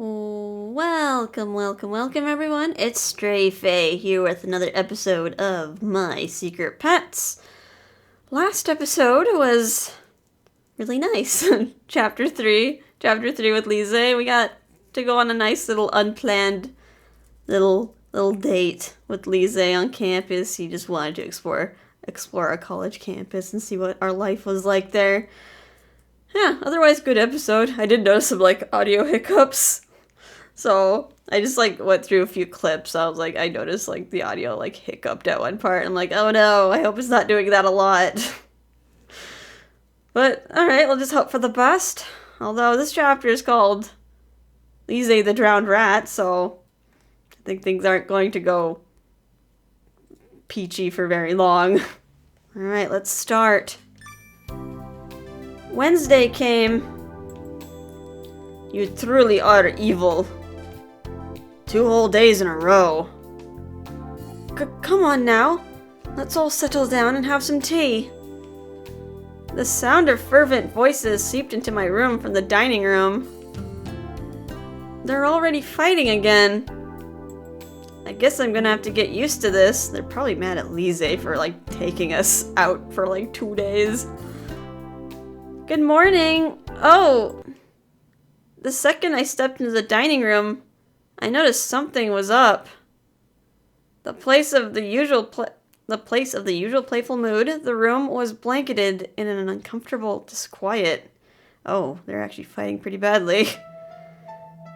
Welcome everyone. It's Stray Faye here with another episode of My Secret Pets. Last episode was really nice. Chapter 3 with Lize. We got to go on a nice little unplanned little date with Lize on campus. He just wanted to explore our college campus and see what our life was like there. Yeah, otherwise good episode. I did notice some audio hiccups. So I just went through a few clips. I noticed the audio hiccuped at one part. I'm like, oh no, I hope it's not doing that a lot. But alright, we'll just hope for the best. Although this chapter is called Lize the Drowned Rat, so I think things aren't going to go peachy for very long. Alright, let's start. Wednesday came. You truly are evil. 2 whole days in a row. Come on now. Let's all settle down and have some tea. The sound of fervent voices seeped into my room from the dining room. They're already fighting again. I guess I'm gonna have to get used to this. They're probably mad at Lize for taking us out for 2 days. Good morning. Oh. The second I stepped into the dining room, I noticed something was up. The place of the usual playful mood, the room was blanketed in an uncomfortable disquiet. Oh, they're actually fighting pretty badly.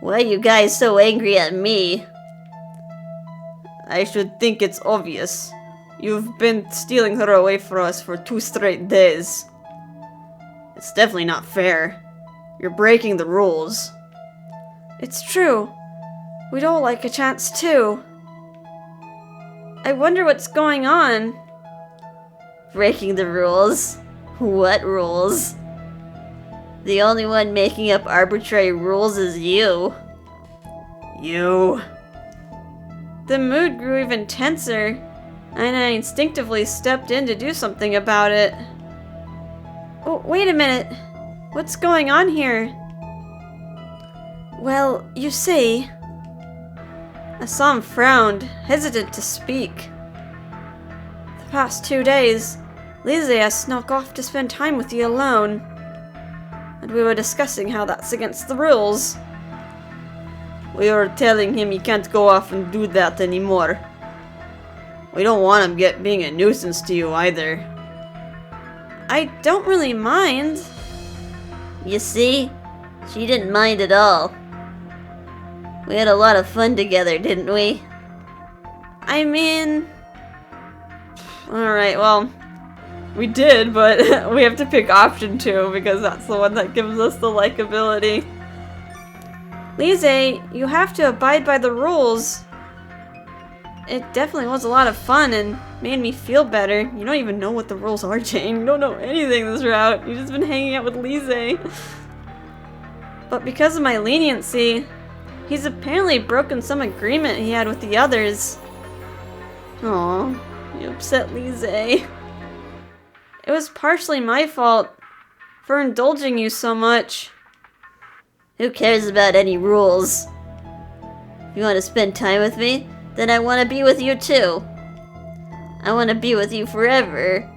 Why are you guys so angry at me? I should think it's obvious. You've been stealing her away from us for 2 straight days. It's definitely not fair. You're breaking the rules. It's true. We'd all like a chance too. I wonder what's going on. Breaking the rules? What rules? The only one making up arbitrary rules is you. You. The mood grew even tenser, and I instinctively stepped in to do something about it. Oh, wait a minute. What's going on here? Well, you see... Assam frowned, hesitant to speak. The past 2 days, Lize has snuck off to spend time with you alone. And we were discussing how that's against the rules. We were telling him he can't go off and do that anymore. We don't want him being a nuisance to you either. I don't really mind. You see? She didn't mind at all. We had a lot of fun together, didn't we? I mean... Alright, well... We did, but we have to pick option 2 because that's the one that gives us the likability. Lize, you have to abide by the rules. It definitely was a lot of fun and made me feel better. You don't even know what the rules are, Jien. You don't know anything this route. You've just been hanging out with Lize. But because of my leniency, he's apparently broken some agreement he had with the others. Aw, you upset Lize. It was partially my fault for indulging you so much. Who cares about any rules? If you want to spend time with me, then I want to be with you too. I want to be with you forever.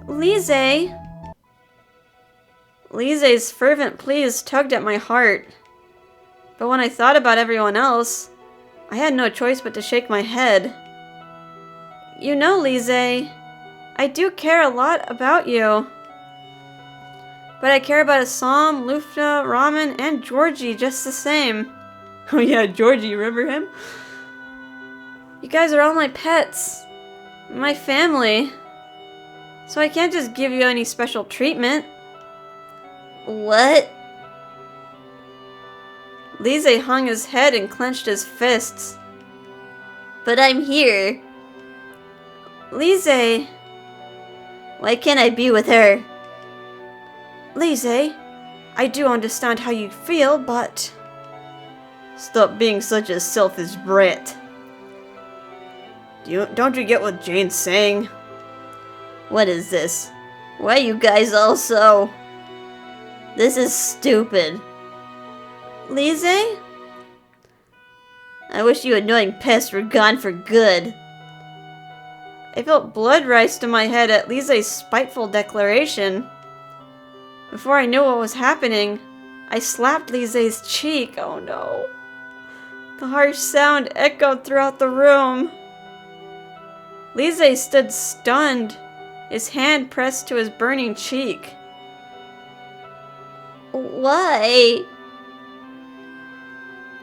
Lize. Lize's fervent pleas tugged at my heart. But when I thought about everyone else, I had no choice but to shake my head. You know, Lize, I do care a lot about you. But I care about Assam, Lufta, Ramen, and Georgie just the same. Oh yeah, Georgie, remember him? You guys are all my pets. My family. So I can't just give you any special treatment. What? Lize hung his head and clenched his fists. But I'm here. Lize. Why can't I be with her? Lize, I do understand how you feel, but... Stop being such a selfish brat. Don't you get what Jane's saying? What is this? Why are you guys all so... This is stupid. Lize? I wish you annoying pests were gone for good. I felt blood rise to my head at Lize's spiteful declaration. Before I knew what was happening, I slapped Lize's cheek. Oh no. The harsh sound echoed throughout the room. Lize stood stunned, his hand pressed to his burning cheek. Why?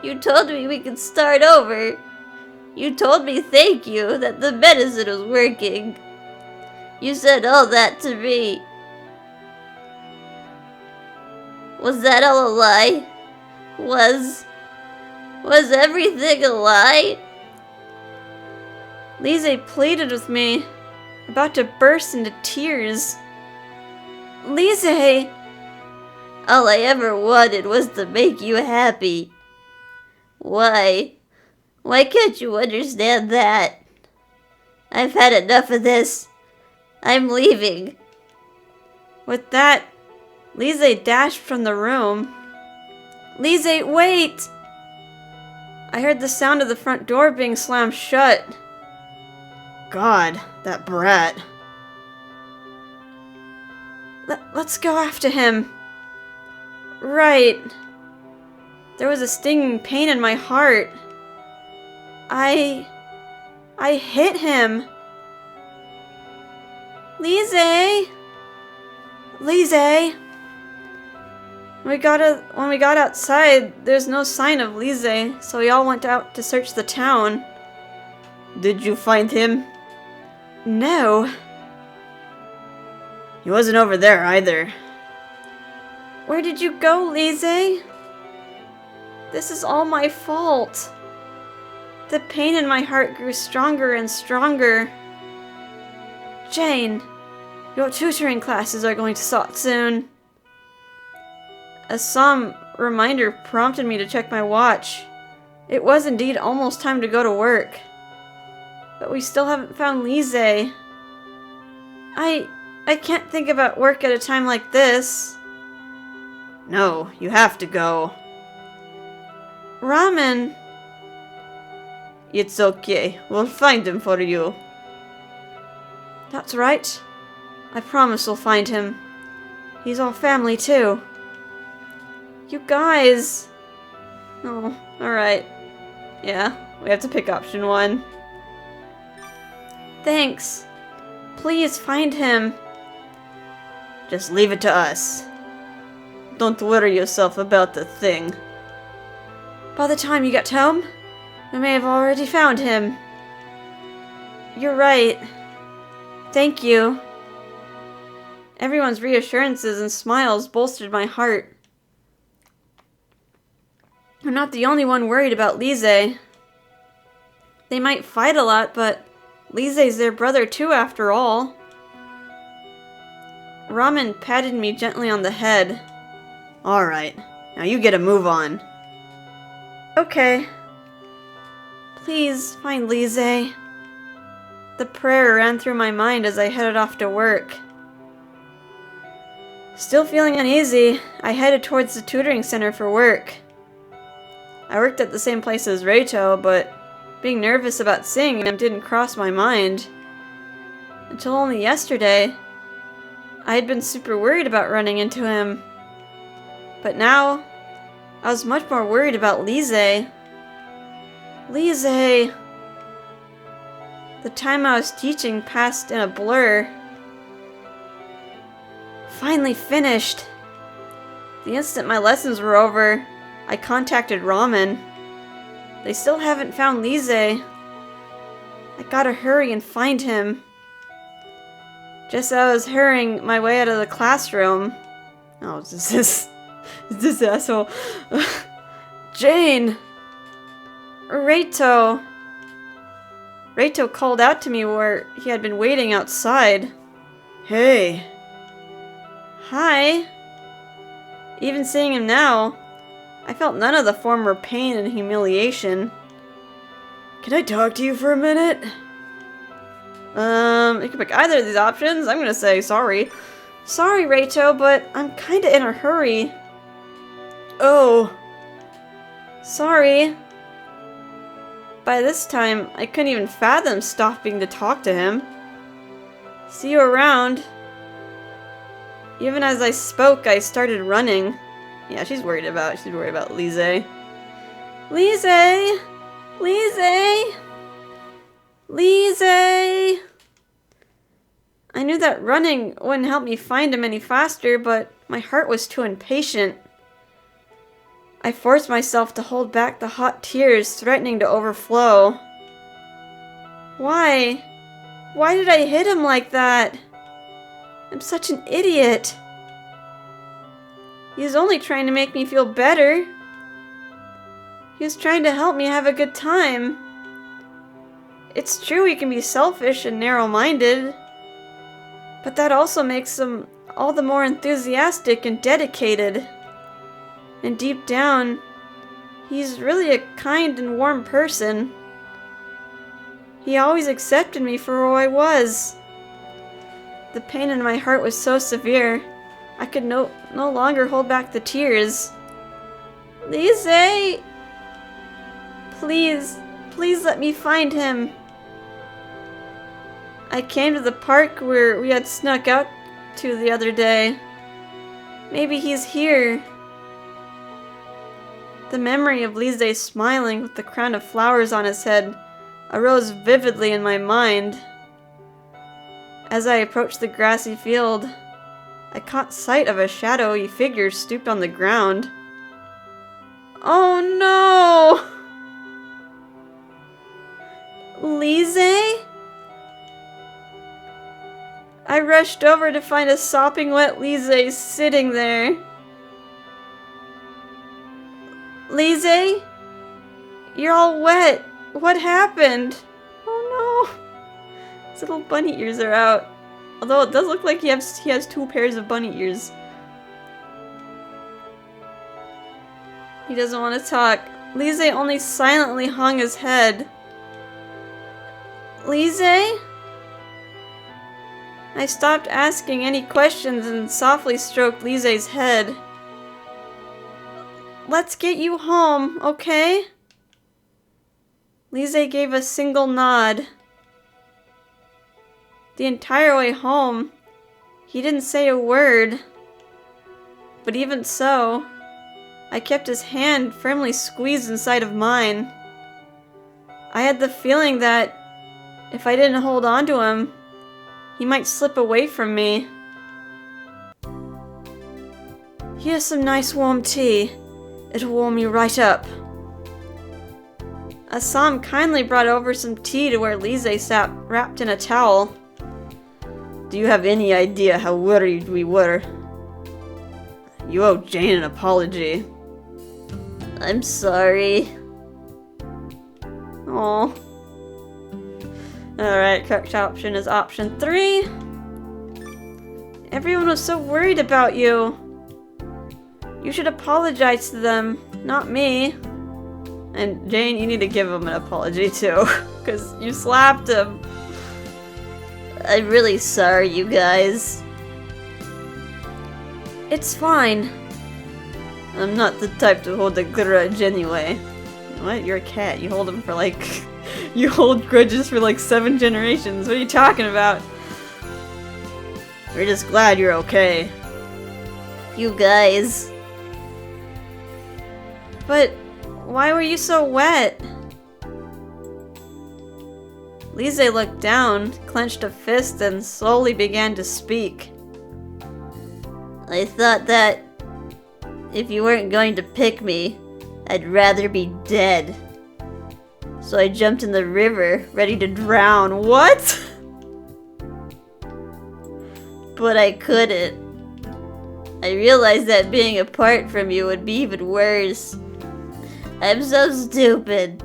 You told me we could start over. You told me thank you, that the medicine was working. You said all that to me. Was that all a lie? Was everything a lie? Lize pleaded with me, about to burst into tears. Lize! All I ever wanted was to make you happy. Why? Why can't you understand that? I've had enough of this. I'm leaving. With that, Lize dashed from the room. Lize, wait! I heard the sound of the front door being slammed shut. God, that brat. Let's go after him. Right. There was a stinging pain in my heart. I hit him. Lize! Lize! When we got outside, there's no sign of Lize, so we all went out to search the town. Did you find him? No. He wasn't over there either. Where did you go, Lize? This is all my fault. The pain in my heart grew stronger and stronger. Jien, your tutoring classes are going to start soon. A solemn reminder prompted me to check my watch. It was indeed almost time to go to work. But we still haven't found Lize. I can't think about work at a time like this. No, you have to go. Ramen. It's okay. We'll find him for you. That's right. I promise we'll find him. He's all family too. You guys. Oh, alright. Yeah, we have to pick option 1. Thanks. Please find him. Just leave it to us. Don't worry yourself about the thing. By the time you get home, we may have already found him. You're right. Thank you. Everyone's reassurances and smiles bolstered my heart. I'm not the only one worried about Lize. They might fight a lot, but Lize's their brother too, after all. Ramen patted me gently on the head. Alright, now you get a move on. Okay. Please find Lize. The prayer ran through my mind as I headed off to work. Still feeling uneasy, I headed towards the tutoring center for work. I worked at the same place as Reito, but being nervous about seeing him didn't cross my mind. Until only yesterday, I had been super worried about running into him. But now, I was much more worried about Lize. Lize! The time I was teaching passed in a blur. Finally finished. The instant my lessons were over, I contacted Ramen. They still haven't found Lize. I gotta hurry and find him. Just as I was hurrying my way out of the classroom... Oh, is this asshole? Jien! Reito! Reito called out to me where he had been waiting outside. Hey! Hi! Even seeing him now, I felt none of the former pain and humiliation. Can I talk to you for a minute? You can pick either of these options. I'm gonna say sorry. Sorry, Reito, but I'm kinda in a hurry. Oh. Sorry. By this time, I couldn't even fathom stopping to talk to him. See you around. Even as I spoke, I started running. Yeah, she's worried about Lize. Lize! Lize! Lize! I knew that running wouldn't help me find him any faster, but my heart was too impatient. I forced myself to hold back the hot tears threatening to overflow. Why? Why did I hit him like that? I'm such an idiot. He was only trying to make me feel better. He was trying to help me have a good time. It's true he can be selfish and narrow-minded, but that also makes him all the more enthusiastic and dedicated. And deep down, he's really a kind and warm person. He always accepted me for who I was. The pain in my heart was so severe, I could no longer hold back the tears. Lize! Please let me find him. I came to the park where we had snuck out to the other day. Maybe he's here. The memory of Lize smiling with the crown of flowers on his head arose vividly in my mind. As I approached the grassy field, I caught sight of a shadowy figure stooped on the ground. Oh no! Lize? I rushed over to find a sopping wet Lize sitting there. Lize? You're all wet. What happened? Oh no. His little bunny ears are out. Although it does look like he has 2 pairs of bunny ears. He doesn't want to talk. Lize only silently hung his head. Lize? I stopped asking any questions and softly stroked Lize's head. Let's get you home, okay? Lize gave a single nod. The entire way home, he didn't say a word. But even so, I kept his hand firmly squeezed inside of mine. I had the feeling that if I didn't hold on to him, he might slip away from me. Here's some nice warm tea. It'll warm you right up. Assam kindly brought over some tea to where Lize sat wrapped in a towel. Do you have any idea how worried we were? You owe Jien an apology. I'm sorry. Aw. Alright, correct option is option 3. Everyone was so worried about you. You should apologize to them, not me. And Jien, you need to give him an apology too, because you slapped him. I'm really sorry, you guys. It's fine. I'm not the type to hold a grudge anyway. What? You're a cat. You hold them for like... you hold grudges for like 7 generations. What are you talking about? We're just glad you're okay. You guys. But why were you so wet? Lize looked down, clenched a fist, and slowly began to speak. I thought that if you weren't going to pick me, I'd rather be dead. So I jumped in the river, ready to drown. What? But I couldn't. I realized that being apart from you would be even worse. I'm so stupid.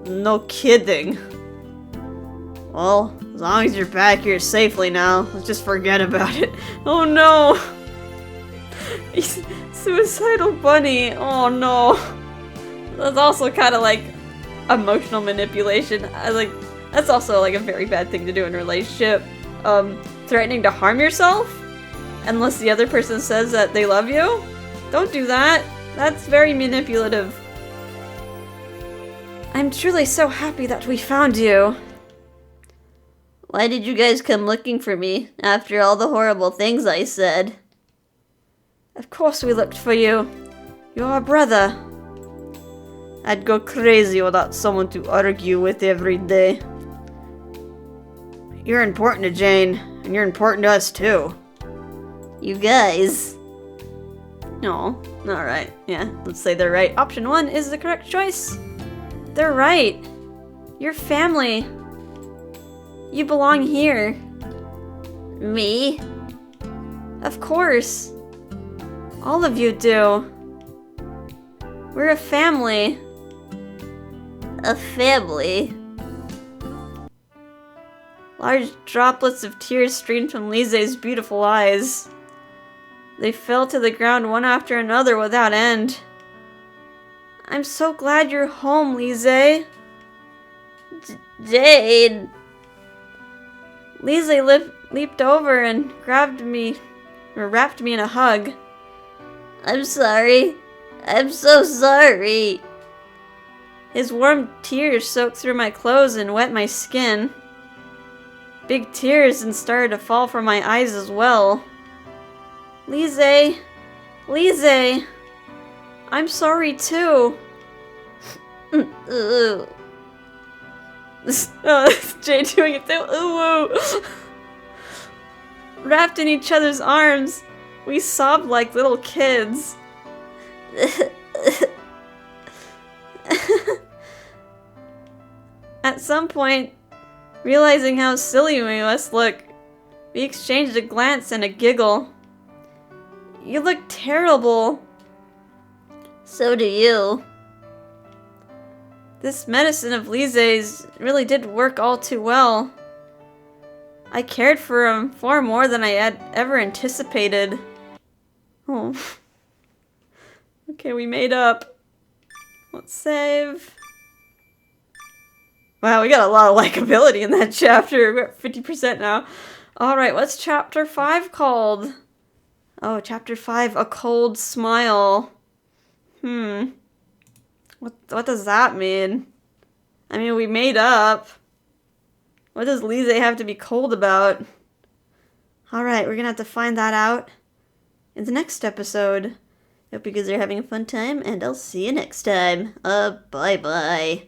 No kidding. Well, as long as you're back here safely now, let's just forget about it. Oh no! He's suicidal bunny. Oh no. That's also kind of like emotional manipulation. That's also like a very bad thing to do in a relationship. Threatening to harm yourself? Unless the other person says that they love you? Don't do that. That's very manipulative. I'm truly so happy that we found you. Why did you guys come looking for me after all the horrible things I said? Of course we looked for you. You're our brother. I'd go crazy without someone to argue with every day. You're important to Jien, and you're important to us too. You guys. No, alright. Yeah, let's say they're right. Option 1 is the correct choice. They're right. You're family. You belong here. Me? Of course. All of you do. We're a family. A family? Large droplets of tears streamed from Lize's beautiful eyes. They fell to the ground one after another without end. I'm so glad you're home, Lize. Jien! Lize leaped over and grabbed me, or wrapped me in a hug. I'm sorry. I'm so sorry. His warm tears soaked through my clothes and wet my skin. Big tears and started to fall from my eyes as well. Lize! Lize! I'm sorry too. Ooh. Jay doing it too. Ooh. Wrapped in each other's arms, we sobbed like little kids. At some point, realizing how silly we must look, we exchanged a glance and a giggle. You look terrible. So do you. This medicine of Lize's really did work all too well. I cared for him far more than I had ever anticipated. Oh. Okay, we made up. Let's save. Wow, we got a lot of likability in that chapter. We're at 50% now. Alright, what's chapter 5 called? Oh, chapter 5, A Cold Smile. What does that mean? I mean, we made up. What does Lize have to be cold about? Alright, we're gonna have to find that out in the next episode. Hope you guys are having a fun time, and I'll see you next time. Bye-bye.